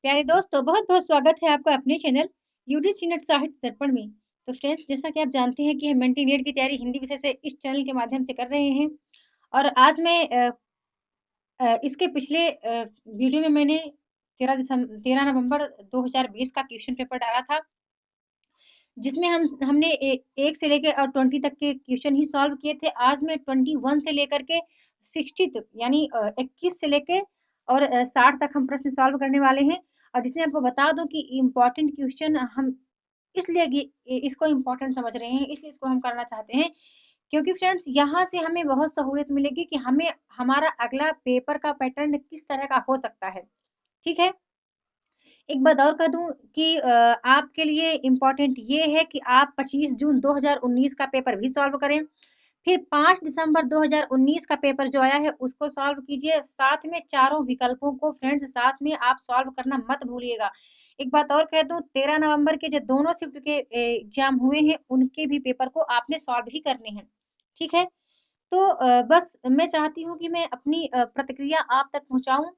प्यारे दोस्तों, बहुत-बहुत स्वागत है आपका अपने चैनल यूजीसी नेट साहित्य दर्पण में। तो फ्रेंड्स, जैसा कि आप जानते हैं कि हम इंटरमीडिएट की तैयारी हिंदी विषय से इस चैनल के माध्यम से कर रहे हैं और आज मैं इसके पिछले वीडियो में मैंने 13 नवंबर 2020 का क्वेश्चन पेपर डाला था, जिसमें हमने 1 से लेके और 20 तक के क्वेश्चन ही सॉल्व किए थे। आज मैं 21 से लेकर के 60 तक यानी 21 से लेके और 60 तक हम प्रश्न सॉल्व करने वाले हैं। और जिसमें आपको बता दूँ कि इम्पोर्टेंट क्वेश्चन हम इसलिए इसको इम्पोर्टेंट समझ रहे हैं, इसलिए इसको हम करना चाहते हैं, क्योंकि फ्रेंड्स यहाँ से हमें बहुत सहूलियत मिलेगी कि हमें हमारा अगला पेपर का पैटर्न किस तरह का हो सकता है। ठीक है? एक बात और कह दूँ कि आपके लिए इम्पोर्टेंट ये है कि आप 25 जून 2019 का पेपर भी सॉल्व करें। फिर 5 दिसंबर 2019 का पेपर जो आया है उसको सॉल्व कीजिए। साथ में चारों विकल्पों को फ्रेंड्स साथ में आप सॉल्व करना मत भूलिएगा। एक बात और कह दूँ, 13 नवंबर के जो दोनों शिफ्ट के एग्ज़ाम हुए हैं उनके भी पेपर को आपने सॉल्व ही करने हैं। ठीक है? तो बस मैं चाहती हूँ कि मैं अपनी प्रतिक्रिया आप तक पहुँचाऊँ,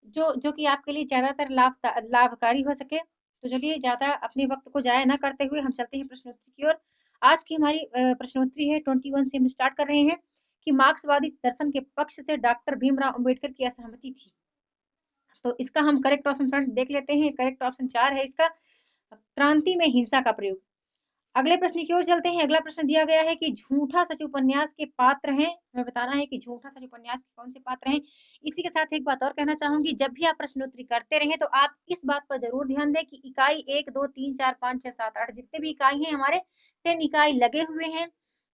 जो जो कि आपके लिए ज़्यादातर लाभकारी हो सके। तो चलिए, ज़्यादा अपने वक़्त को ज़ाया ना करते हुए हम चलते हैं प्रश्नोत्तरी की ओर। आज की हमारी प्रश्नोत्तरी है 21 से हम स्टार्ट कर रहे हैं कि मार्क्सवादी दर्शन के पक्ष से डॉक्टर भीमराव अम्बेडकर की असहमति थी। तो इसका हम करेक्ट ऑप्शन फ्रेंड्स देख लेते हैं। करेक्ट ऑप्शन 4 है इसका, क्रांति में हिंसा का प्रयोग। अगले प्रश्न की ओर चलते हैं। अगला प्रश्न दिया गया है कि झूठा सच उपन्यास के पात्र हैं। हमें बताना है कि झूठा सच उपन्यास के कौन से पात्र हैं। इसी के साथ एक बात और कहना चाहूंगी, जब भी आप प्रश्नोत्तरी करते रहें तो आप इस बात पर जरूर ध्यान दें कि इकाई 1, 2, 3, 4, 5, 6, 7, 8 जितने भी इकाई हैं हमारे 10 इकाई लगे हुए हैं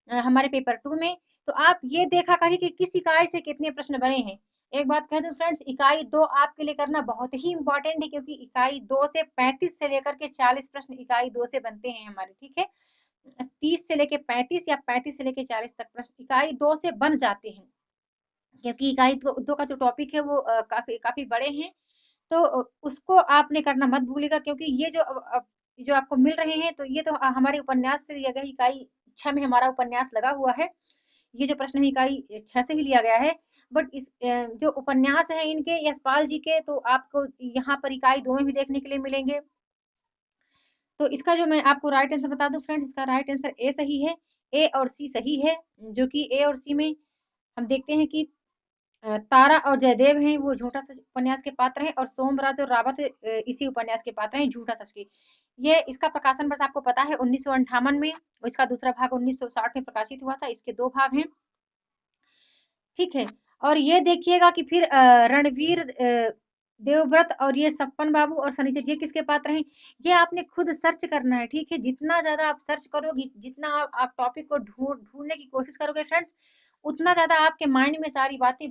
हमारे पेपर 2 में। तो आप ये देखा करिए कि किस इकाई से कितने प्रश्न बने हैं। एक बात कह दूं फ्रेंड्स, इकाई 2 आपके लिए करना बहुत ही इंपॉर्टेंट है, क्योंकि इकाई 2 से 35 से लेकर के 40 प्रश्न इकाई 2 से बनते हैं हमारे। ठीक है? 30 से लेके 35 या 35 से लेके 40 तक प्रश्न इकाई 2 से बन जाते हैं, क्योंकि इकाई 2 का जो टॉपिक है वो काफ़ी काफ़ी बड़े हैं। तो उसको आपने करना मत भूलिएगा, क्योंकि ये जो आपको मिल रहे हैं तो ये तो हमारे उपन्यास से लिया गया है। इकाई 6 में हमारा उपन्यास लगा हुआ है। ये जो प्रश्न है इकाई 6 से ही लिया गया है। बट जो उपन्यास हैं इनके यशपाल जी के, तो आपको यहाँ पर इकाई 2 में भी देखने के लिए मिलेंगे। तो इसका जो मैं आपको राइट आंसर बता दूं फ्रेंड्स, इसका राइट आंसर ए सही है। ए और सी सही है, जो कि ए और सी में हम देखते हैं कि तारा और जयदेव हैं, वो झूठा सच उपन्यास के पात्र हैं, और सोमराज और रावत इसी उपन्यास के पात्र हैं, झूठा सच के। ये इसका प्रकाशन वर्ष आपको पता है 1958 में, और इसका दूसरा भाग 1960 में प्रकाशित हुआ था। इसके 2 भाग हैं। ठीक है? और ये देखिएगा कि फिर रणवीर देवव्रत और ये सप्पन बाबू और सनीचर, ये किसके पात्र हैं? ये आपने खुद सर्च करना है। ठीक है? जितना ज़्यादा आप सर्च करोगी, जितना आप टॉपिक को ढूँढने की कोशिश करोगे फ्रेंड्स, उतना ज़्यादा आपके माइंड में सारी बातें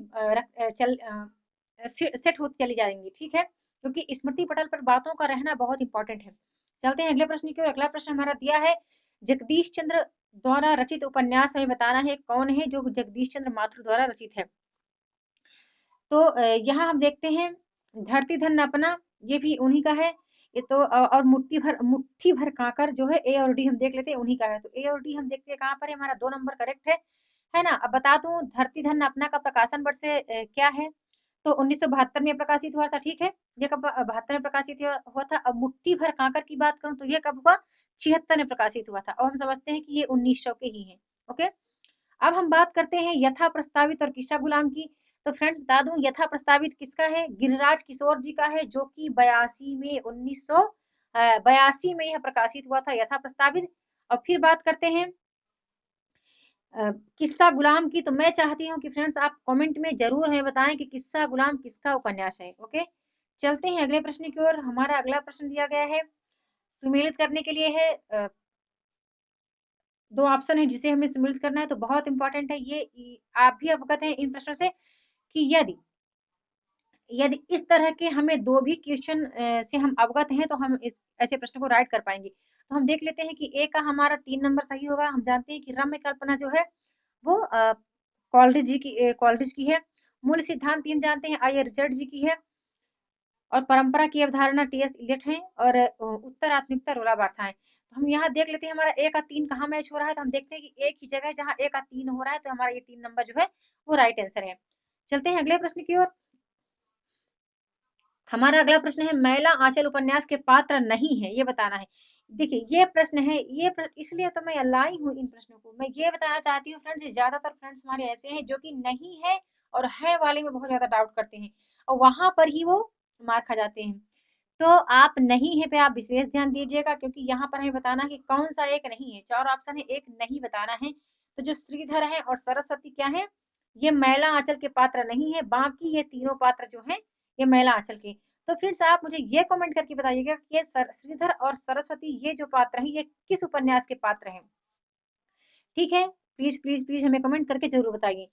सेट होती चली जाएँगी। ठीक है? क्योंकि स्मृति पटल पर बातों का रहना बहुत इंपॉर्टेंट है। चलते हैं अगले प्रश्न की ओर। अगला प्रश्न हमारा दिया है, जगदीश चंद्र द्वारा रचित उपन्यास हमें बताना है कौन है, जो जगदीश चंद्र माथुर द्वारा रचित है। तो यहाँ हम देखते हैं धरती धन अपना, ये भी उन्हीं का है। ये तो और मुट्ठी भर काकर जो है, ए और डी हम देख लेते हैं उन्हीं का है। तो ए और डी हम देखते हैं कहाँ पर है, हमारा 2 नंबर करेक्ट है ना? अब बता दूं धरती धन अपना का प्रकाशन वर्ष क्या है, तो 1972 में प्रकाशित हुआ था। ठीक है? ये कब 72 में प्रकाशित हुआ था। अब मुट्ठी भर काकर की बात करूं तो ये कब हुआ, 76 में प्रकाशित हुआ था, और हम समझते हैं कि ये 1900 के ही हैं। ओके, अब हम बात करते हैं यथा प्रस्तावित और किस्सा गुलाम की। तो फ्रेंड्स बता दूं, यथा प्रस्तावित किसका है, गिरिराज किशोर जी का है, जो कि 82 में यह प्रकाशित हुआ था यथा प्रस्तावित। और फिर बात करते हैं किस्सा गुलाम की। तो मैं चाहती हूँ कि फ्रेंड्स आप कमेंट में जरूर हमें बताएं कि किस्सा गुलाम किसका उपन्यास है। ओके, चलते हैं अगले प्रश्न की ओर। हमारा अगला प्रश्न दिया गया है, सुमेलित करने के लिए है। 2 ऑप्शन है जिसे हमें सम्मिलित करना है, तो बहुत इंपॉर्टेंट है ये। आप भी अवगत हैं इन प्रश्नों से कि यदि यदि इस तरह के हमें 2 भी क्वेश्चन से हम अवगत हैं, तो हम इस ऐसे प्रश्न को राइट कर पाएंगे। तो हम देख लेते हैं कि ए का हमारा 3 नंबर सही होगा। हम जानते हैं कि रम्य कल्पना जो है वो कॉलरिज की है। मूल सिद्धांत भी हम जानते हैं आई रिचर्ड जी की है। और परंपरा की अवधारणा टी.एस. इलियट हैं। और उत्तरात्मकता रोला बार्था है। तो हम यहाँ देख लेते हैं हमारा ए का 3 कहाँ मैच हो रहा है, तो हम देखते हैं कि एक ही जगह जहाँ ए का 3 हो रहा है, तो हमारा ये 3 नंबर जो है वो राइट आंसर है। चलते हैं अगले प्रश्न की ओर। हमारा अगला प्रश्न है, मैला आंचल उपन्यास के पात्र नहीं है, ये बताना है। देखिए ये प्रश्न है, इसलिए तो मैं लाई हूँ इन प्रश्नों को। मैं ये बताना चाहती हूँ फ्रेंड्स, ज्यादातर फ्रेंड्स हमारे ऐसे हैं जो कि नहीं है और है वाले में बहुत ज्यादा डाउट करते हैं और वहां पर ही वो मार खा जाते हैं। तो आप नहीं है पे आप विशेष ध्यान दीजिएगा, क्योंकि यहाँ पर हमें बताना है कि कौन सा एक नहीं है। 4 ऑप्शन है, एक नहीं बताना है। तो जो श्रीधर है और सरस्वती क्या है, ये मैला आंचल के पात्र नहीं है, बाकी ये तीनों पात्र जो हैं ये मैला आंचल के। तो फ्रेंड्स आप मुझे ये कमेंट करके बताइएगा कि ये श्रीधर और सरस्वती ये जो पात्र हैं ये किस उपन्यास के पात्र हैं। ठीक है, प्लीज प्लीज प्लीज हमें कमेंट करके जरूर बताइए।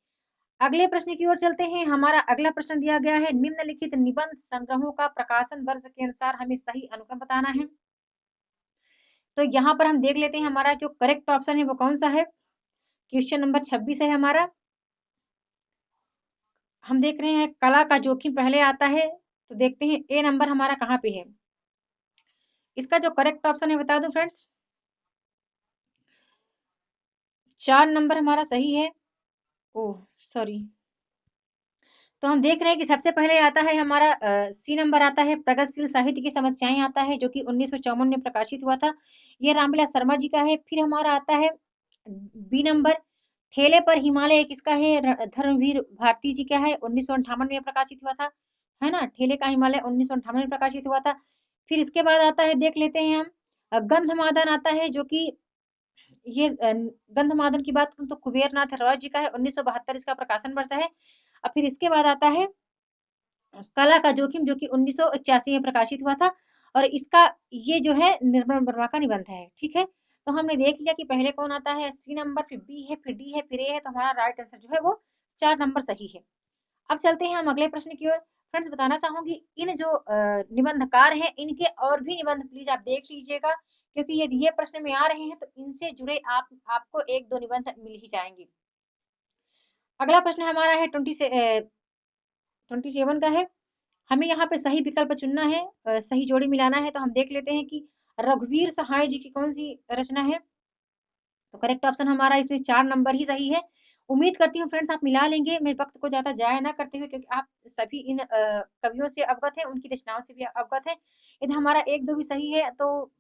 अगले प्रश्न की ओर चलते हैं। हमारा अगला प्रश्न दिया गया है, निम्नलिखित निबंध संग्रहों का प्रकाशन वर्ष के अनुसार हमें सही अनुक्रम बताना है। तो यहाँ पर हम देख लेते हैं हमारा जो करेक्ट ऑप्शन है वो कौन सा है। क्वेश्चन नंबर 26 है हमारा। हम देख रहे हैं कला का जोखिम पहले आता है, तो देखते हैं ए नंबर हमारा कहाँ पे है। इसका जो करेक्ट ऑप्शन है बता दूं फ्रेंड्स, 4 नंबर हमारा सही है। Oh sorry. तो हम देख रहे हैं कि सबसे पहले आता है हमारा सी नंबर आता है, प्रगतिशील साहित्य की समस्याएं आता है, जो कि 1954 में प्रकाशित हुआ था। ये रामविलास शर्मा जी का है। फिर हमारा आता है बी नंबर, ठेले पर हिमालय, एक इसका है, धर्मवीर भारती जी का है, 1958 में प्रकाशित हुआ था, है ना। ठेले का हिमालय 1958 में प्रकाशित हुआ था। फिर इसके बाद आता है, देख लेते हैं हम, गंधमादन आता है, जो कि ये गंधमादन की बात करूं तो कुबेर नाथ रॉय जी का है, 1972 इसका प्रकाशन वर्ष है। और फिर इसके बाद आता है कला का जोखिम, जो कि 1981 में प्रकाशित हुआ था, और इसका ये जो है निर्मल वर्मा का निबंध है। ठीक है, तो हमने देख लिया कि पहले कौन आता है, सी नंबर, फिर बी है, फिर डी है, फिर ए है। तो हमारा राइट आंसर जो है वो 4 नंबर सही है। अब चलते हैं हम अगले प्रश्न की ओर। फ्रेंड्स बताना चाहूंगी, इन जो निबंधकार हैं इनके और भी निबंध प्लीज आप देख लीजिएगा, क्योंकि यदि ये प्रश्न में आ रहे हैं तो इनसे जुड़े आपको 1-2 निबंध मिल ही जाएंगे। अगला प्रश्न हमारा है 27 का है। हमें यहाँ पे सही विकल्प चुनना है, सही जोड़ी मिलाना है। तो हम देख लेते हैं कि रघुवीर सहाय जी की कौन सी रचना है। तो करेक्ट ऑप्शन हमारा इसमें 4 नंबर ही सही है। उम्मीद करती हूँ फ्रेंड्स आप मिला लेंगे, मैं वक्त को ज्यादा जाया ना करते हुए, क्योंकि आप सभी इन कवियों से अवगत हैं, उनकी रचनाओं से भी अवगत हैं। यदि हमारा 1-2 भी सही है तो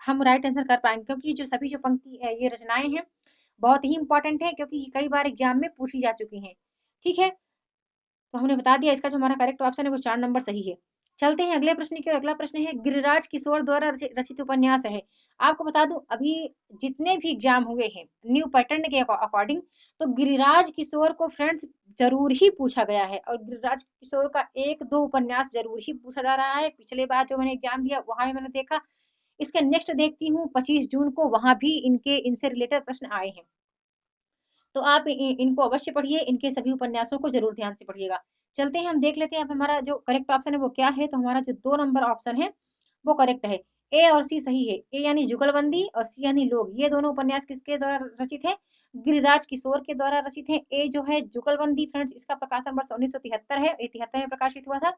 हम राइट आंसर कर पाएंगे, क्योंकि जो सभी जो पंक्ति ये रचनाएं हैं बहुत ही इंपॉर्टेंट है, क्योंकि ये कई बार एग्जाम में पूछी जा चुकी हैं। ठीक है, तो हमने बता दिया इसका जो हमारा करेक्ट ऑप्शन है वो 4 नंबर सही है। चलते हैं अगले प्रश्न की ओर। अगला प्रश्न है, गिरिराज किशोर द्वारा रचित उपन्यास है। आपको बता दूं, अभी जितने भी एग्जाम हुए हैं न्यू पैटर्न के अकॉर्डिंग, तो गिरिराज किशोर को फ्रेंड्स जरूर ही पूछा गया है, और गिरिराज किशोर का 1-2 उपन्यास जरूर ही पूछा जा रहा है। पिछले बार जो मैंने एग्जाम दिया वहां मैंने देखा, इसके नेक्स्ट देखती हूँ 25 जून को, वहां भी इनसे रिलेटेड प्रश्न आए हैं। तो आप इनको अवश्य पढ़िए, इनके सभी उपन्यासों को जरूर ध्यान से पढ़िएगा। चलते हैं हम देख लेते हैं अब हमारा जो करेक्ट ऑप्शन है वो क्या है। तो हमारा जो 2 नंबर ऑप्शन है वो करेक्ट है। ए और सी सही है। ए यानी जुगलबंदी और सी यानी लोग, ये दोनों उपन्यास किसके द्वारा रचित है, गिरिराज किशोर के द्वारा रचित है। ए जो है जुगलबंदी फ्रेंड्स, इसका प्रकाशन वर्ष 1973 है, 73 में प्रकाशित हुआ था।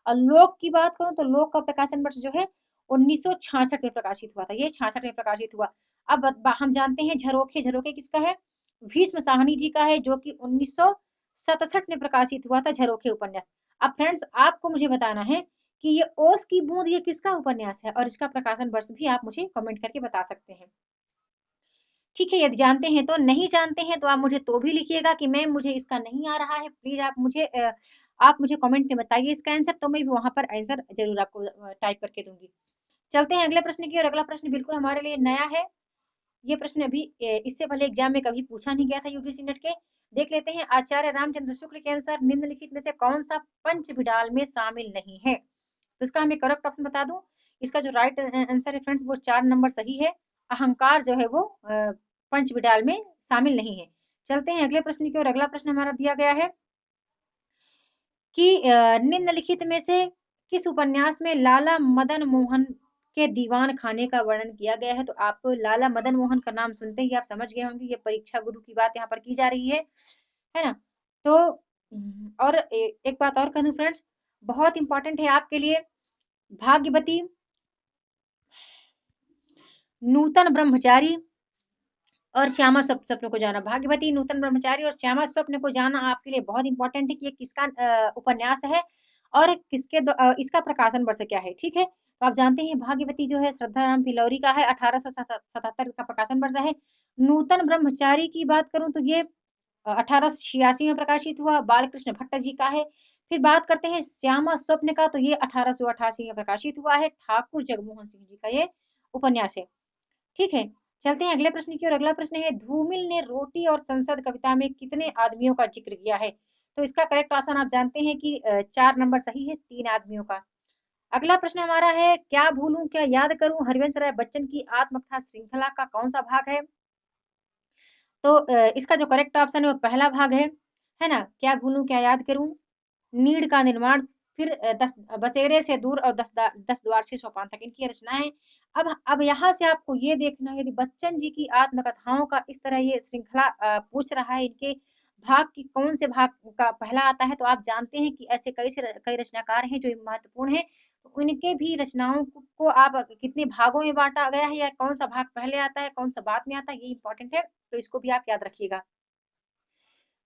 और लोक की बात करूं तो लोक का प्रकाशन वर्ष जो है 1966 में प्रकाशित हुआ था, ये 66 में प्रकाशित हुआ। अब हम जानते हैं झरोखे, झरोखे किसका है, भीष्म साहनी जी का है, जो कि 1967 में प्रकाशित हुआ था झरोखे उपन्यास। अब फ्रेंड्स आपको मुझे बताना है कि ये ओस की बूंद ये किसका उपन्यास है, और इसका प्रकाशन वर्ष भी आप मुझे कमेंट करके बता सकते हैं। ठीक है, यदि जानते हैं तो, नहीं जानते हैं तो आप मुझे तो भी लिखिएगा कि मैम मुझे इसका नहीं आ रहा है, प्लीज आप मुझे कमेंट में बताइए इसका आंसर, तो मैं भी वहां पर आंसर जरूर आपको टाइप करके दूंगी। चलते हैं अगले प्रश्न की, और अगला प्रश्न बिल्कुल हमारे लिए नया है। ये प्रश्न अभी इससे पहले एग्जाम में कभी पूछा नहीं गया था यूजीसी नेट के। देख लेते हैं, आचार्य रामचंद्र शुक्ल के अनुसार निम्नलिखित में से कौन सा पंच विडाल में शामिल नहीं है। तो इसका हमें करेक्ट ऑप्शन बता दूं, इसका जो राइट आंसर है फ्रेंड्स वो 4 नंबर सही है। अहंकार जो है वो पंच विडाल में शामिल नहीं है। चलते हैं अगले प्रश्न की ओर। अगला प्रश्न हमारा दिया गया है कि निम्नलिखित में से किस उपन्यास में लाला मदन मोहन के दीवान खाने का वर्णन किया गया है। तो आप लाला मदन मोहन का नाम सुनते ही आप समझ गए होंगे, ये परीक्षा गुरु की बात यहाँ पर की जा रही है ना। तो और एक बात और कहूँ फ्रेंड्स, बहुत इंपॉर्टेंट है आपके लिए, भाग्यवती, नूतन ब्रह्मचारी और श्यामा स्वप्न को जाना। भाग्यवती, नूतन ब्रह्मचारी और श्यामा स्वप्न को जाना आपके लिए बहुत इंपॉर्टेंट है कि ये किसका उपन्यास है, और इसका प्रकाशन वर्ष क्या है। ठीक है, तो आप जानते हैं भाग्यवती जो है श्रद्धाराम फिलौरी का है, 1877 का प्रकाशन वर्ष है। नूतन ब्रह्मचारी की बात करूं तो ये 1886 में प्रकाशित हुआ, बालकृष्ण भट्ट जी का है। फिर बात करते हैं श्यामा स्वप्न का, तो ये 1888 में प्रकाशित हुआ है, ठाकुर जगमोहन सिंह जी का ये उपन्यास है। ठीक है, चलते हैं अगले प्रश्न की ओर। अगला प्रश्न है, धूमिल ने रोटी और संसद कविता में कितने आदमियों का जिक्र किया है। तो इसका करेक्ट ऑप्शन आप जानते हैं कि 4 नंबर सही है, 3 आदमियों का। अगला प्रश्न हमारा है, क्या भूलूं क्या याद करूं हरिवंश राय बच्चन की आत्मकथा श्रृंखला का कौन सा भाग है। तो इसका जो करेक्ट ऑप्शन है वो पहला भाग है ना, क्या भूलूं क्या याद करूं, नीड़ का निर्माण, फिर 10 बसेरे से दूर और 10 द्वार से सोपान तक इनकी रचनाएं। अब यहाँ से आपको ये देखना है, यदि बच्चन जी की आत्मकथाओं का इस तरह ये श्रृंखला पूछ रहा है, इनके भाग की कौन से भाग का पहला आता है, तो आप जानते हैं कि ऐसे कई रचनाकार हैं जो महत्वपूर्ण है। तो उनके भी रचनाओं को आप कितने भागों में बांटा गया है, या कौन सा भाग पहले आता है कौन सा बाद में आता है, ये इंपॉर्टेंट है, तो इसको भी आप याद रखिएगा।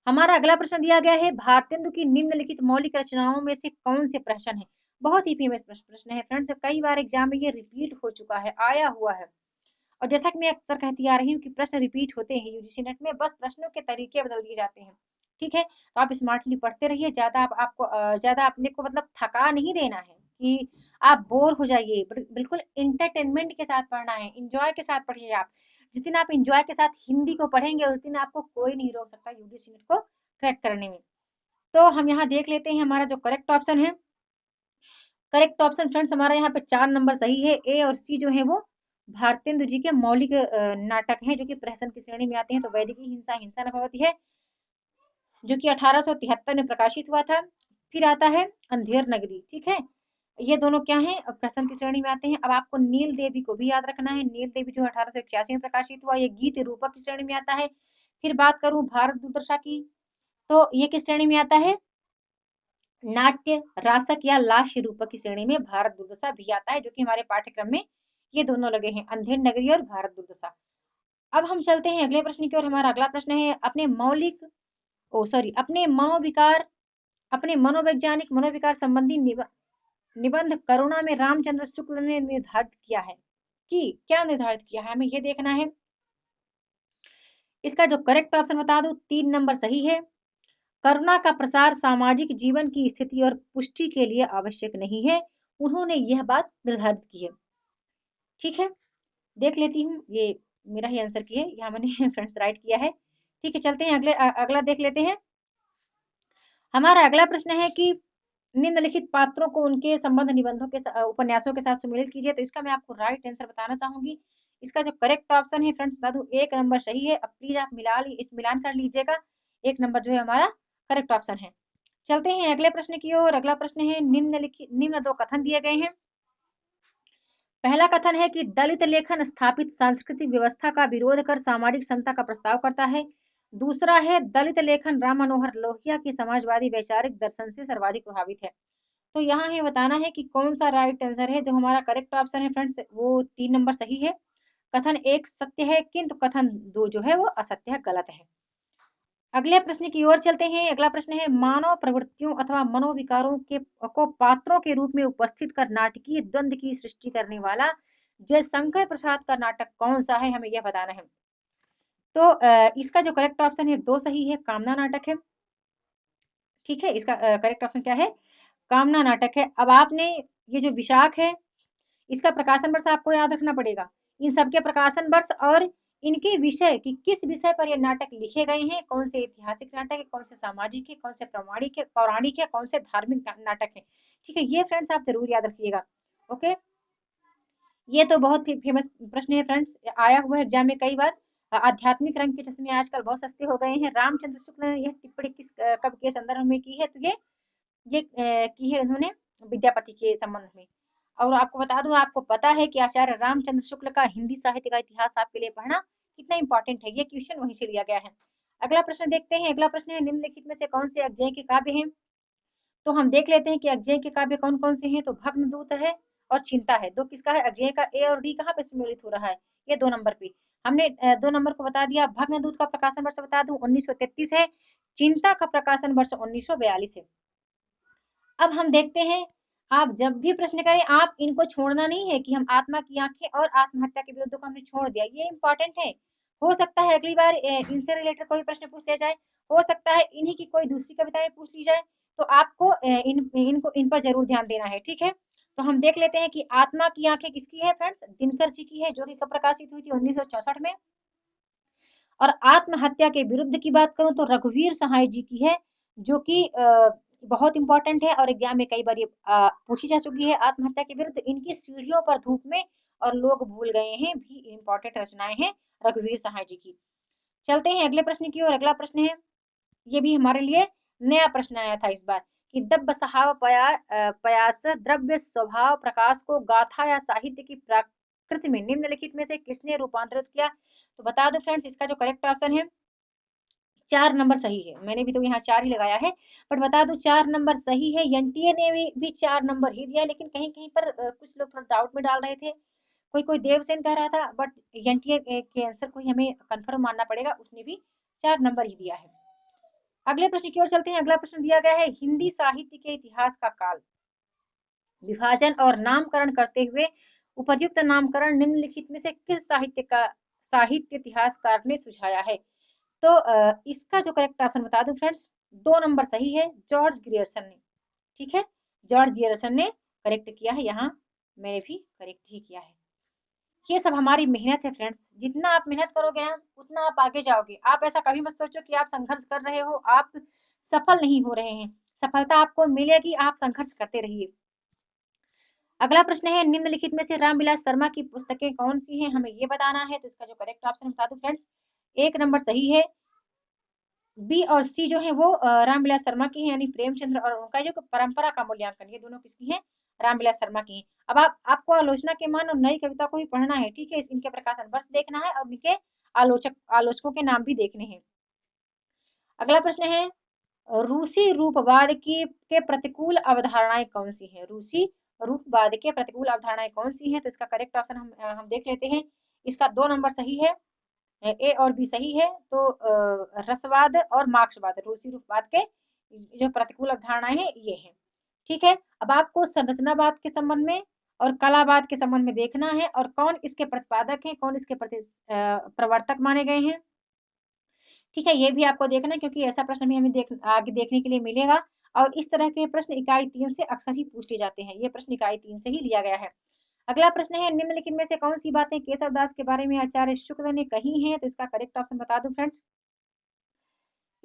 हमारा अगला प्रश्न दिया गया है, भारतेंदु की निम्नलिखित मौलिक रचनाओं में से कौन से प्रश्न है। बहुत ही फेमस प्रश्न है फ्रेंड्स, कई बार एग्जाम में ये रिपीट हो चुका है, आया हुआ है। और जैसा कि मैं अक्सर कहती आ रही हूँ कि प्रश्न रिपीट होते हैं यूजीसी नेट में, बस प्रश्नों के तरीके बदल दिए जाते हैं। ठीक है, तो आप स्मार्टली पढ़ते रहिए, ज्यादा आपको ज्यादा अपने को मतलब थका नहीं देना है कि आप बोर हो जाइए, बिल्कुल इंटरटेनमेंट के साथ पढ़ना है, इंजॉय के साथ पढ़िए आप। जिस दिन आप इंजॉय के साथ हिंदी को पढ़ेंगे उस दिन आपको कोई नहीं रोक सकता यूजीसी नेट को क्रैक करने में। तो हम यहाँ देख लेते हैं हमारा जो करेक्ट ऑप्शन है। करेक्ट ऑप्शन फ्रेंड्स हमारा यहाँ पे 4 नंबर सही है, ए और सी जो है वो भारतेंदु जी के मौलिक नाटक हैं जो कि प्रहसन की श्रेणी में आते हैं। तो वैदिकी हिंसा हिंसा न भवति है जो कि 1873 में प्रकाशित हुआ था। फिर आता है अंधेर नगरी। ठीक है, ये दोनों क्या हैं, प्रहसन की श्रेणी में आते हैं। अब आपको नील देवी को भी याद रखना है, नील देवी जो 1881 में प्रकाशित हुआ, ये गीत रूपक की श्रेणी में आता है। फिर बात करूं भारत दुर्दशा की, तो ये किस श्रेणी में आता है, नाट्य रासक या लाश रूपक की श्रेणी में भारत दुर्दशा भी आता है, जो कि हमारे पाठ्यक्रम में ये दोनों लगे हैं, अंधेर नगरी और भारत दुर्दशा। अब हम चलते हैं अगले प्रश्न की ओर। हमारा अगला प्रश्न है, अपने मनोवैज्ञानिक मनोविकार संबंधी निबंध करुणा में रामचंद्र शुक्ल ने निर्धारित किया है कि क्या निर्धारित किया है, हमें ये देखना है। इसका जो करेक्ट ऑप्शन बता दूं, 3 नंबर सही है। करुणा का प्रसार सामाजिक जीवन की स्थिति और पुष्टि के लिए आवश्यक नहीं है, उन्होंने यह बात निर्धारित की है। ठीक है, देख लेती हूँ, ये मेरा ही आंसर की है, यहाँ मैंने फ्रेंड्स राइट किया है। ठीक है, चलते हैं अगला देख लेते हैं। हमारा अगला प्रश्न है कि निम्नलिखित पात्रों को उनके संबंध निबंधों के उपन्यासों के साथ सुमेलित कीजिए। तो इसका मैं आपको राइट आंसर बताना चाहूंगी। इसका जो करेक्ट ऑप्शन है फ्रेंड्स बता दूं, 1 नंबर सही है। अब प्लीज आप मिलान कर लीजिएगा, 1 नंबर जो है हमारा करेक्ट ऑप्शन है। चलते हैं अगले प्रश्न की ओर। अगला प्रश्न है, निम्न 2 कथन दिए गए हैं। पहला कथन है कि दलित लेखन स्थापित सांस्कृतिक व्यवस्था का विरोध कर सामाजिक समता का प्रस्ताव करता है। दूसरा है, दलित लेखन राम मनोहर लोहिया की समाजवादी वैचारिक दर्शन से सर्वाधिक प्रभावित है। तो यहाँ है बताना है कि कौन सा राइट आंसर है। जो हमारा करेक्ट ऑप्शन है फ्रेंड्स वो 3 नंबर सही है। कथन 1 सत्य है, किंतु कथन 2 जो है वो असत्य है, गलत है। अगले प्रश्न की ओर चलते हैं। अगला प्रश्न है, मानव प्रवृत्तियों अथवा मनोविकारों को पात्रों के रूप में उपस्थित कर नाटकीय द्वंद की सृष्टि करने वाला जयशंकर प्रसाद का नाटक कौन सा है, हमें यह बताना है। तो इसका जो करेक्ट ऑप्शन है 2 सही है, कामना नाटक है। ठीक है, इसका करेक्ट ऑप्शन क्या है, कामना नाटक है। अब आपने ये जो विशाख है इसका प्रकाशन वर्ष आपको याद रखना पड़ेगा। इन सबके प्रकाशन वर्ष और इनके विषय कि किस विषय पर ये नाटक लिखे गए हैं, कौन से ऐतिहासिक नाटक है, कौन से सामाजिक है, कौन से प्रमाणिक है, पौराणिक है, कौन से धार्मिक नाटक है। ठीक है, ये फ्रेंड्स आप जरूर याद रखिएगा। ओके, ये तो बहुत फेमस प्रश्न है फ्रेंड्स, आया हुआ है एग्जाम में कई बार। आध्यात्मिक रंग के चश्मे आजकल बहुत सस्ते हो गए हैं। रामचंद्र शुक्ल ने यह टिप्पणी किस कब के संदर्भ में की है, तो ये की है उन्होंने विद्यापति के संबंध में। और आपको बता दूं, आपको पता है कि आचार्य रामचंद्र शुक्ल का हिंदी साहित्य का इतिहास आपके लिए पढ़ना कितना इंपॉर्टेंट है, ये क्वेश्चन वहीं से लिया गया है। अगला प्रश्न देखते हैं। अगला प्रश्न है, निम्नलिखित में से कौन से अज्ञेय के काव्य हैं। तो हम देख लेते हैं कि अज्ञेय के काव्य कौन कौन से हैं। तो भग्नदूत है और चिंता है, दो किसका है, अज्ञेय का। ए और डी कहाँ पे सम्मिलित हो रहा है, ये 2 नंबर पे। हमने 2 नंबर को बता दिया। भग्नदूत का प्रकाशन वर्ष बता दूं 1933 है, चिंता का प्रकाशन वर्ष 1942 है। अब हम देखते हैं, आप जब भी प्रश्न करें आप इनको छोड़ना नहीं है कि हम आत्मा की आंखें और आत्महत्या के विरुद्ध को हमने छोड़ दिया, ये इंपॉर्टेंट है। हो सकता है अगली बार इनसे रिलेटेड कोई प्रश्न पूछ लिया जाए, हो सकता है इन्हीं की कोई दूसरी कविताएं पूछ ली जाए, तो आपको इन पर जरूर ध्यान देना है, ठीक है। तो हम देख लेते हैं कि आत्मा की आंखें किसकी है फ्रेंड्स, दिनकर जी की है, जो कि कब प्रकाशित हुई थी 1964 में। और आत्महत्या के विरुद्ध की बात करूं तो रघुवीर सहाय जी की है, जो कि बहुत इंपॉर्टेंट है और एग्जाम में कई बार ये पूछी जा चुकी है। आत्महत्या के विरुद्ध इनकी सीढ़ियों पर धूप में और लोग भूल गए हैं भी इंपॉर्टेंट रचनाएं हैं रघुवीर सहाय जी की। चलते हैं अगले प्रश्न की ओर। अगला प्रश्न है, ये भी हमारे लिए नया प्रश्न आया था इस बार, कि दब्ब सहाव पयास द्रव्य स्वभाव प्रकाश को गाथा या साहित्य की प्रकृति में निम्नलिखित में से किसने रूपांतरित किया। तो बता दो फ्रेंड्स, इसका जो करेक्ट ऑप्शन है 4 नंबर सही है। मैंने भी तो यहाँ 4 ही लगाया है, बट बता दूं 4 नंबर सही है। एनटीए ने भी 4 नंबर ही दिया, लेकिन कहीं कहीं पर कुछ लोग थोड़ा डाउट में डाल रहे थे। कोई कोई देवसेन कह रहा था, बट एनटीए के आंसर को ही हमें कंफर्म मानना पड़ेगा, उसने भी 4 नंबर ही दिया है। अगले प्रश्न की ओर चलते हैं। अगला प्रश्न दिया गया है, हिंदी साहित्य के इतिहास का काल विभाजन और नामकरण करते हुए उपर्युक्त नामकरण निम्नलिखित में से किस साहित्य इतिहासकार ने सुझाया है। तो इसका जो करेक्ट ऑप्शन बता दूं फ्रेंड्स, 2 नंबर सही है, जॉर्ज ग्रियर्सन ने। ठीक है, जॉर्ज ग्रियर्सन ने करेक्ट किया है, यहाँ मैंने भी करेक्ट ही किया है। ये सब हमारी मेहनत है फ्रेंड्स, जितना आप मेहनत करोगे उतना आप आगे जाओगे। आप ऐसा कभी मत सोचो कि आप संघर्ष कर रहे हो, आप सफल नहीं हो रहे हैं। सफलता आपको मिलेगी, आप संघर्ष करते रहिए। अगला प्रश्न है, निम्नलिखित में से रामविलास शर्मा की पुस्तकें कौन सी हैं, हमें ये बताना है। तो इसका जो करेक्ट ऑप्शन बता दो फ्रेंड्स, 1 नंबर सही है, बी और सी जो है वो रामविलास शर्मा की है, यानी प्रेमचंद्र और उनका जो परंपरा का मूल्यांकन, ये दोनों किसकी हैं, रामविलास शर्मा की हैं। अब आपको आलोचना के मान और नई कविता को भी पढ़ना है, ठीक है। इनके प्रकाशन वर्ष देखना है और इनके आलोचकों के नाम भी देखने हैं। अगला प्रश्न है, रूसी रूपवाद की के प्रतिकूल अवधारणाएं कौन सी हैं। रूसी रूपवाद के प्रतिकूल अवधारणाएं कौन सी हैं। तो इसका करेक्ट ऑप्शन हम देख लेते हैं। इसका 2 नंबर सही है, ए और बी सही है। तो रसवाद और मार्क्सवाद, रूसी रूपवाद के जो प्रतिकूल अवधारणाएं हैं ये हैं, ठीक है। अब आपको संरचनावाद के संबंध में और कलावाद के संबंध में देखना है, और कौन इसके प्रतिपादक हैं, कौन इसके प्रवर्तक माने गए हैं, ठीक है। ये भी आपको देखना है, क्योंकि ऐसा प्रश्न भी हमें आगे देखने के लिए मिलेगा। और इस तरह के प्रश्न इकाई 3 से अक्सर ही पूछे जाते हैं, ये प्रश्न इकाई 3 से ही लिया गया है। अगला प्रश्न है, निम्नलिखित में से कौन सी बातें केशव दास के बारे में आचार्य शुक्ल ने कही हैं। तो इसका करेक्ट ऑप्शन बता दूं फ्रेंड्स,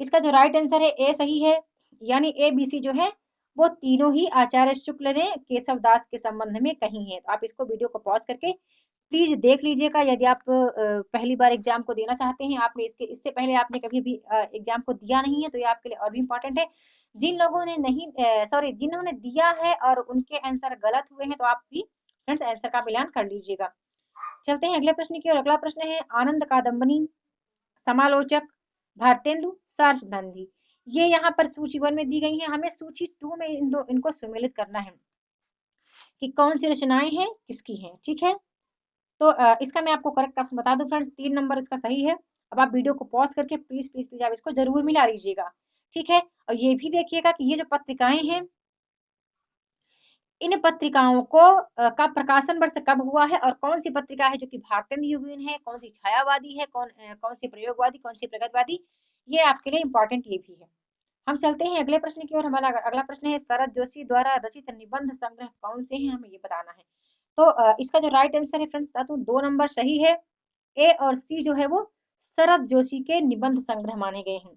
इसका जो राइट आंसर है ए सही है, यानी ए बी सी जो है वो तीनों ही आचार्य शुक्ल ने केशव दास के संबंध में कही हैं। तो आप इसको वीडियो को पॉज करके प्लीज देख लीजिएगा, यदि आप पहली बार एग्जाम को देना चाहते हैं, आपने इससे पहले आपने कभी भी एग्जाम को दिया नहीं है, तो ये आपके लिए और भी इम्पोर्टेंट है। जिन लोगों ने नहीं जिन्होंने दिया है और उनके आंसर गलत हुए हैं, तो आप भी फ्रेंड्स आंसर का मिलान कर लीजिएगा। चलते हैं अगले प्रश्न की ओर। अगला प्रश्न है, आनंद कादम्बनी, समालोचक, भारतेंदु, सार्चनंदी, ये यहाँ पर सूची 1 में दी गई है। हमें सूची 2 में इनको सुमेलित करना है कि कौन सी रचनाएं हैं किसकी हैं, ठीक है। तो इसका मैं आपको करेक्ट ऑप्शन बता दूं फ्रेंड्स, 3 नंबर इसका सही है। अब आप वीडियो को पॉज करके प्लीज प्लीज प्लीज आप इसको जरूर मिला लीजिएगा, ठीक है। और ये भी देखिएगा कि ये जो पत्रिकाएं हैं, इन पत्रिकाओं को का प्रकाशन वर्ष कब हुआ है, और कौन सी पत्रिका है जो कि भारतेंदु युगीन है, कौन सी छायावादी है, कौन सी प्रयोगवादी, कौन सी प्रगतिवादी, ये आपके लिए इंपॉर्टेंट ये भी है। हम चलते हैं अगले प्रश्न की ओर। हमारा अगला प्रश्न है, शरद जोशी द्वारा रचित निबंध संग्रह कौन से हैं, हमें ये बताना है। तो इसका जो राइट आंसर है फ्रेंड्स, बता दूं 2 नंबर सही है, ए और सी जो है वो शरद जोशी के निबंध संग्रह माने गए हैं,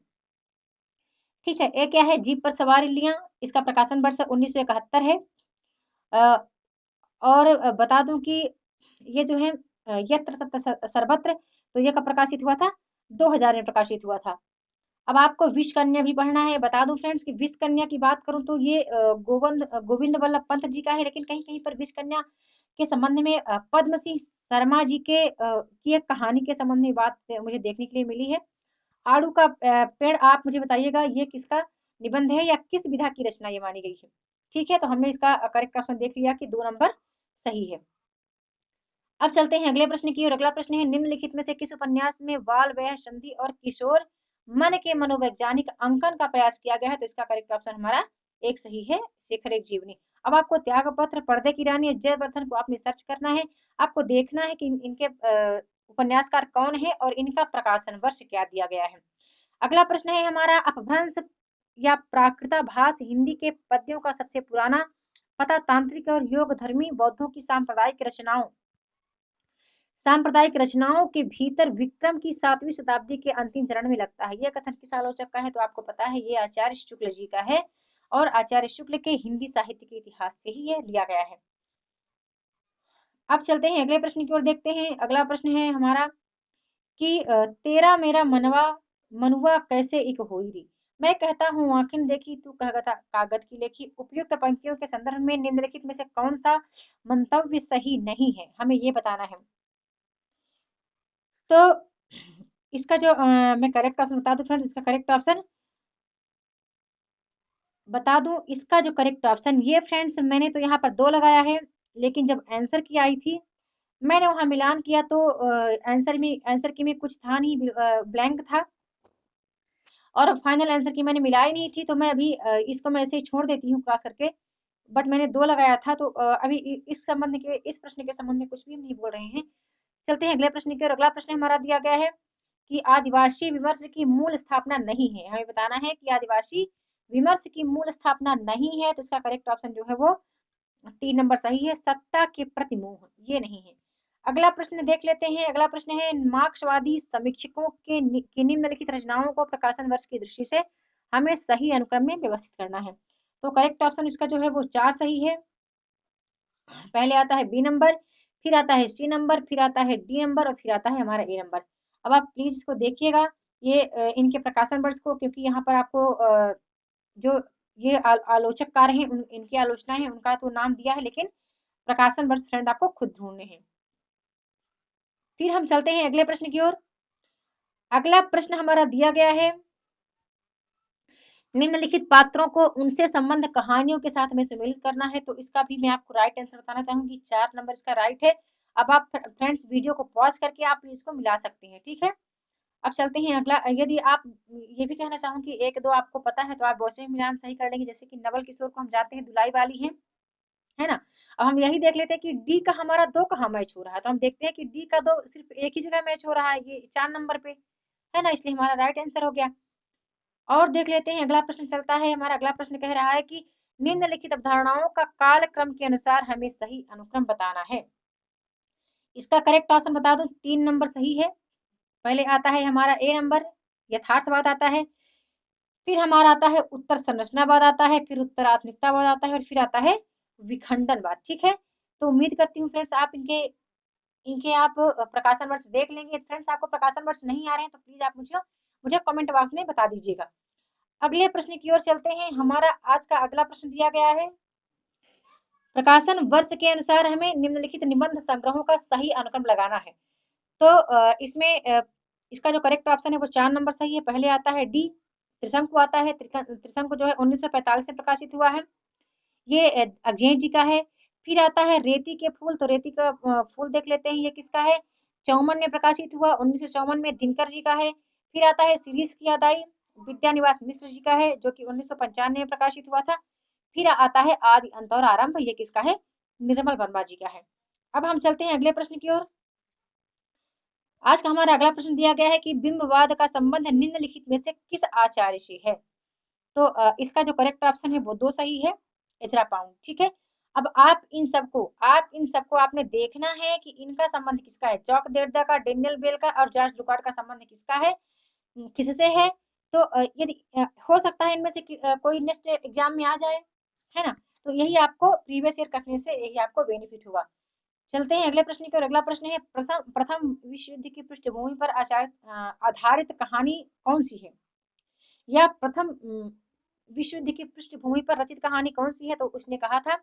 ठीक है। ए क्या है, जीप पर सवार लिया, इसका प्रकाशन वर्ष 1971 है। और बता दूं कि ये जो है यत्र तत्र सर्वत्र, तो ये कब प्रकाशित हुआ था, 2000 में प्रकाशित हुआ था। अब आपको विष कन्या भी पढ़ना है। बता दूं फ्रेंड्स कि विष कन्या की बात करूं तो ये गोविंद वल्लभ पंत जी का है, लेकिन कहीं कहीं पर विष कन्या के संबंध में पद्म सिंह शर्मा जी की एक कहानी के संबंध में बात मुझे देखने के लिए मिली है। आड़ू का पेड़, आप मुझे बताइएगा ये किसका निबंध है या किस विधा की रचना ये मानी गई है, ठीक है। तो हमने इसका करेक्ट ऑप्शन देख लिया कि 2 नंबर सही है। अब चलते हैं अगले प्रश्न की ओर। अगला प्रश्न है, निम्नलिखित में से किस उपन्यास में बाल वयः संधि और किशोर मन के मनोवैज्ञानिक अंकन का प्रयास किया गया है। तो इसका करेक्ट ऑप्शन हमारा एक सही है शेखर एक जीवनी। अब आपको त्यागपत्र, पर्दे की रानी और जयवर्धन को आपने सर्च करना है। आपको देखना है कि इनके उपन्यासकार कौन है और इनका प्रकाशन वर्ष क्या दिया गया है। अगला प्रश्न है हमारा, अपभ्रंश या प्राकृताभास हिंदी के पद्यों का सबसे पुराना पता तांत्रिक और योग धर्मी बौद्धों की सांप्रदायिक रचनाओं के भीतर विक्रम की 7वीं शताब्दी के अंतिम चरण में लगता है। यह कथन किस आलोचक का है? तो आपको पता है ये आचार्य शुक्ल जी का है और आचार्य शुक्ल के हिंदी साहित्य के इतिहास से ही यह लिया गया है। अब चलते हैं अगले प्रश्न की ओर, देखते हैं। अगला प्रश्न है हमारा कि तेरा मेरा मनुआ कैसे एक होई री, मैं कहता हूँ आखिन देखी तू कहता कागज की लेखी। उपयुक्त पंक्तियों के संदर्भ में निम्नलिखित में से कौन सा मंतव्य सही नहीं है, हमें ये बताना है। तो इसका जो मैं करेक्ट ऑप्शन बता दूं फ्रेंड्स, इसका करेक्ट ऑप्शन बता दूं, इसका जो करेक्ट ऑप्शन ये फ्रेंड्स, मैंने तो यहाँ पर 2 लगाया है, लेकिन जब आंसर की आई थी मैंने वहां मिलान किया तो आंसर की में कुछ था नहीं, ब्लैंक था और फाइनल आंसर की मैंने मिलाई नहीं थी, तो मैं अभी इसको मैं ऐसे ही छोड़ देती हूँ क्रॉस करके। बट मैंने 2 लगाया था, तो अभी इस प्रश्न के संबंध में कुछ भी नहीं बोल रहे हैं। चलते हैं अगले प्रश्न की ओर। अगला प्रश्न हमारा दिया गया है कि आदिवासी विमर्श की मूल स्थापना नहीं है, हमें बताना है कि आदिवासी विमर्श की मूल स्थापना नहीं है। तो इसका करेक्ट ऑप्शन जो है वो 3 नंबर सही है, सत्ता के प्रतिमोह, ये नहीं है। अगला प्रश्न देख लेते हैं। अगला प्रश्न है, मार्क्सवादी समीक्षकों की निम्नलिखित रचनाओं को प्रकाशन वर्ष की दृष्टि से हमें सही अनुक्रम में व्यवस्थित करना है। तो करेक्ट ऑप्शन इसका जो है वो 4 सही है। पहले आता है बी नंबर, फिर आता है सी नंबर, फिर आता है डी नंबर और फिर आता है हमारा ए नंबर। अब आप प्लीज इसको देखिएगा, ये इनके प्रकाशन वर्ष को, क्योंकि यहाँ पर आपको जो ये आलोचककार हैं इनकी आलोचना है उनका तो नाम दिया है, लेकिन प्रकाशन वर्ष फ्रेंड आपको खुद ढूंढने हैं। फिर हम चलते हैं अगले प्रश्न की ओर। अगला प्रश्न हमारा दिया गया है, निम्नलिखित पात्रों को उनसे संबंध कहानियों के साथ में सम्मिलित करना है। तो इसका भी मैं आपको राइट आंसर बताना चाहूंगी, 4 नंबर इसका राइट है। अब आप फ्रेंड्स वीडियो को पॉज करके आप इसको मिला सकते हैं, ठीक है। अब चलते हैं अगला। यदि आप ये भी कहना चाहूंगी 1-2 आपको पता है तो आप वैसे मिलान सही कर लेंगे, जैसे कि नवल किशोर को हम जाते हैं दुलाई वाली है ना। अब हम यही देख लेते हैं कि डी का हमारा 2 कहाँ मैच हो रहा है, तो हम देखते हैं कि डी का 2 सिर्फ एक ही जगह मैच हो रहा है, ये 4 नंबर पे है ना, इसलिए हमारा राइट आंसर हो गया। और देख लेते हैं अगला प्रश्न चलता है हमारा। अगला प्रश्न कह रहा है कि निम्नलिखित अवधारणाओं का कालक्रम के अनुसार हमें सही अनुक्रम बताना है। इसका करेक्ट ऑप्शन बता दूं, 3 नंबर सही है। पहले आता है हमारा ए नंबर, यथार्थवाद आता है, फिर हमारा आता है उत्तर संरचनावाद आता है, फिर उत्तरात्मकतावाद आता है और फिर आता है विखंडनवाद, ठीक है। तो उम्मीद करती हूँ फ्रेंड्स आप इनके इनके आप प्रकाशन वर्ष देख लेंगे। फ्रेंड्स आपको प्रकाशन वर्ष नहीं आ रहे हैं तो प्लीज आप मुझे मुझे कमेंट बॉक्स में बता दीजिएगा। अगले प्रश्न की ओर चलते हैं। हमारा आज का अगला प्रश्न दिया गया है, प्रकाशन वर्ष के अनुसार हमें निम्नलिखित निबंध संग्रहों का सही अनुक्रम लगाना है। तो इसमें इसका जो करेक्ट ऑप्शन है वो 4 नंबर सही है। पहले आता है डी, त्रिशंकु आता है। त्रिशंकु जो है 1945 में प्रकाशित हुआ है, ये अजय जी का है। फिर आता है रेती के फूल, तो रेती का फूल देख लेते हैं ये किसका है, 54 में प्रकाशित हुआ, 1954 में दिनकर जी का है। फिर आता है शिरीष की अदाई, विद्यानिवास मिश्र जी का है, जो कि 1995 में प्रकाशित हुआ था। फिर आता है आदि अंत और आरंभ, ये किसका है, निर्मल वर्मा जी का है। अब हम चलते हैं अगले प्रश्न की ओर। आज का हमारा अगला प्रश्न दिया गया है कि बिंबवाद का संबंध निम्नलिखित में से किस आचार्य से है। तो इसका जो करेक्ट ऑप्शन है वो 2 सही है, एजरा पाउंड, ठीक है। अब आप इन सबको आपने देखना है कि इनका संबंध किसका है, चौक देरदा का, डेनियल बेल का और जॉर्ज लुकाट का संबंध किसका है, किससे है। तो यदि हो सकता है इनमें से कोई नेक्स्ट एग्जाम में आ जाए, है ना, तो यही आपको प्रीवियस ईयर करने से यही आपको बेनिफिट होगा। चलते हैं अगले प्रश्न की ओर। अगला प्रश्न है, प्रथम विश्व युद्ध की पृष्ठभूमि पर आधारित कहानी कौन सी है, या प्रथम विश्व युद्ध की पृष्ठभूमि पर रचित कहानी कौन सी है। तो उसने कहा था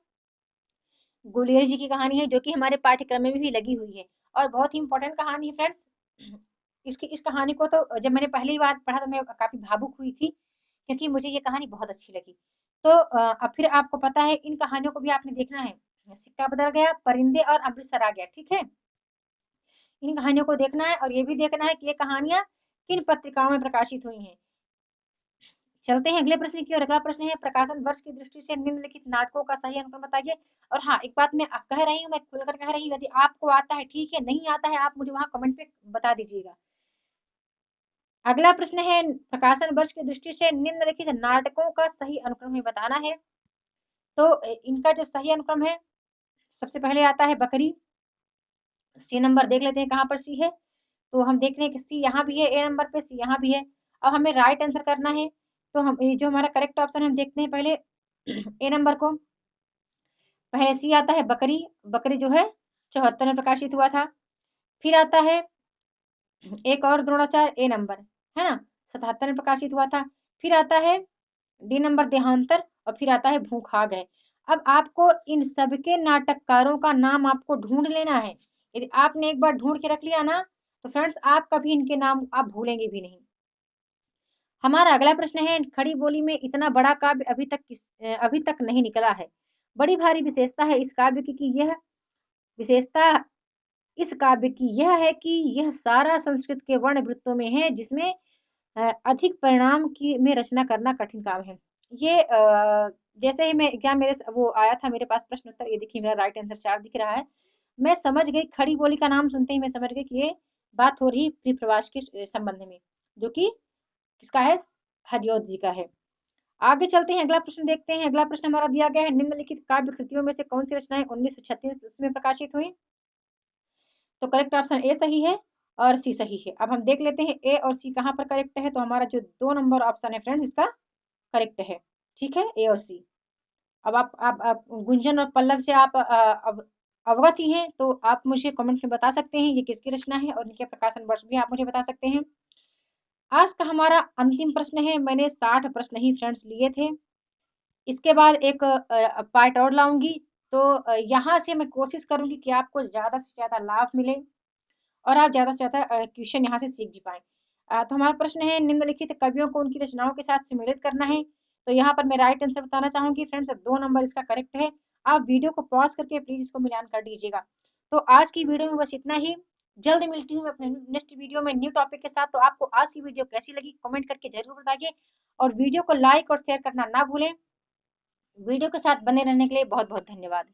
गुलेर जी की कहानी है, जो कि हमारे पाठ्यक्रम में भी लगी हुई है और बहुत ही इंपॉर्टेंट कहानी है फ्रेंड्स। इस कहानी को तो जब मैंने पहली बार पढ़ा तो मैं काफी भावुक हुई थी, क्योंकि मुझे ये कहानी बहुत अच्छी लगी। तो अब फिर आपको पता है इन कहानियों को भी आपने देखना है। सिक्का बदल गया, परिंदे और अमृतसर आ गया, ठीक है। इन कहानियों को देखना है और ये भी देखना है कि ये कहानियां किन पत्रिकाओं में प्रकाशित हुई हैं। चलते हैं अगले प्रश्न की ओर। अगला प्रश्न है प्रकाशन वर्ष की दृष्टि से निम्नलिखित नाटकों का सही अनुक्रम बताइए। और हाँ, एक बात मैं कह रही हूँ, मैं खुलकर कह रही हूँ, यदि आपको आता है ठीक है, नहीं आता है आप मुझे वहां कमेंट पे बता दीजिएगा। अगला प्रश्न है प्रकाशन वर्ष की दृष्टि से निम्नलिखित नाटकों का सही अनुक्रम हमें बताना है। तो इनका जो सही अनुक्रम है, सबसे पहले आता है बकरी। सी नंबर देख लेते हैं कहाँ पर सी है। तो हम देख रहे हैं कि सी यहाँ भी है, ए नंबर पे, सी यहाँ भी है। अब हमें राइट आंसर करना है। तो हम ये जो हमारा करेक्ट ऑप्शन है हम देखते हैं पहले ए नंबर को। पहले सी आता है बकरी। बकरी जो है 74 में प्रकाशित हुआ था। फिर आता है एक और द्रोणाचार्य, ए नंबर, है ना, 77 में प्रकाशित हुआ था। फिर आता है डी नंबर देहांतर, और फिर आता है भूख आ गए। अब आपको इन सबके नाटककारों का नाम आपको ढूंढ लेना है। यदि आपने एक बार ढूंढ के रख लिया ना, तो फ्रेंड्स आप कभी इनके नाम आप भूलेंगे भी नहीं। हमारा अगला प्रश्न है खड़ी बोली में इतना बड़ा काव्य अभी तक नहीं निकला है। बड़ी भारी विशेषता है इस काव्य की कि यह विशेषता इस काव्य की यह है कि यह सारा संस्कृत के वर्ण वृत्तों में है, जिसमें अधिक परिणाम की में रचना करना कठिन काम है। ये जैसे ही मैं क्या मेरे वो आया था मेरे पास प्रश्न उत्तर, ये देखिए मेरा राइट आंसर 4 दिख रहा है। मैं समझ गई, खड़ी बोली का नाम सुनते ही मैं समझ गई कि ये बात हो रही प्री प्रवास के संबंध में, जो कि किसका है, हदियोत जी का है। आगे चलते हैं, अगला प्रश्न देखते हैं। अगला प्रश्न हमारा दिया गया है निम्नलिखित काव्य कृतियों में से कौन सी रचनाएं 1936 में प्रकाशित हुई। तो करेक्ट ऑप्शन ए सही है और सी सही है। अब हम देख लेते हैं ए और सी कहाँ पर करेक्ट है। तो हमारा जो 2 नंबर ऑप्शन है फ्रेंड्स, इसका करेक्ट है। ठीक है, ए और सी। अब आप गुंजन और पल्लव से आप अब अवगत ही हैं, तो आप मुझे कमेंट में बता सकते हैं ये किसकी रचना है, और इनके प्रकाशन वर्ष भी आप मुझे बता सकते हैं। आज का हमारा अंतिम प्रश्न है। मैंने 60 प्रश्न ही फ्रेंड्स लिए थे। इसके बाद एक पार्ट और लाऊंगी। तो यहाँ से मैं कोशिश करूंगी कि आपको ज्यादा से ज्यादा लाभ मिले और आप ज्यादा से ज्यादा क्वेश्चन यहाँ से सीख भी पाए। तो हमारा प्रश्न है निम्नलिखित कवियों को उनकी रचनाओं के साथ सम्मिलित करना है। तो यहाँ पर मैं राइट आंसर बताना चाहूंगी फ्रेंड्स, 2 नंबर इसका करेक्ट है। आप वीडियो को पॉज करके प्लीज इसको मिलान कर दीजिएगा। तो आज की वीडियो में बस इतना ही। जल्द मिलती हूँ अपने नेक्स्ट वीडियो में न्यू टॉपिक के साथ। तो आपको आज की वीडियो कैसी लगी कमेंट करके जरूर बताइए, और वीडियो को लाइक और शेयर करना ना भूलें। वीडियो के साथ बने रहने के लिए बहुत बहुत धन्यवाद।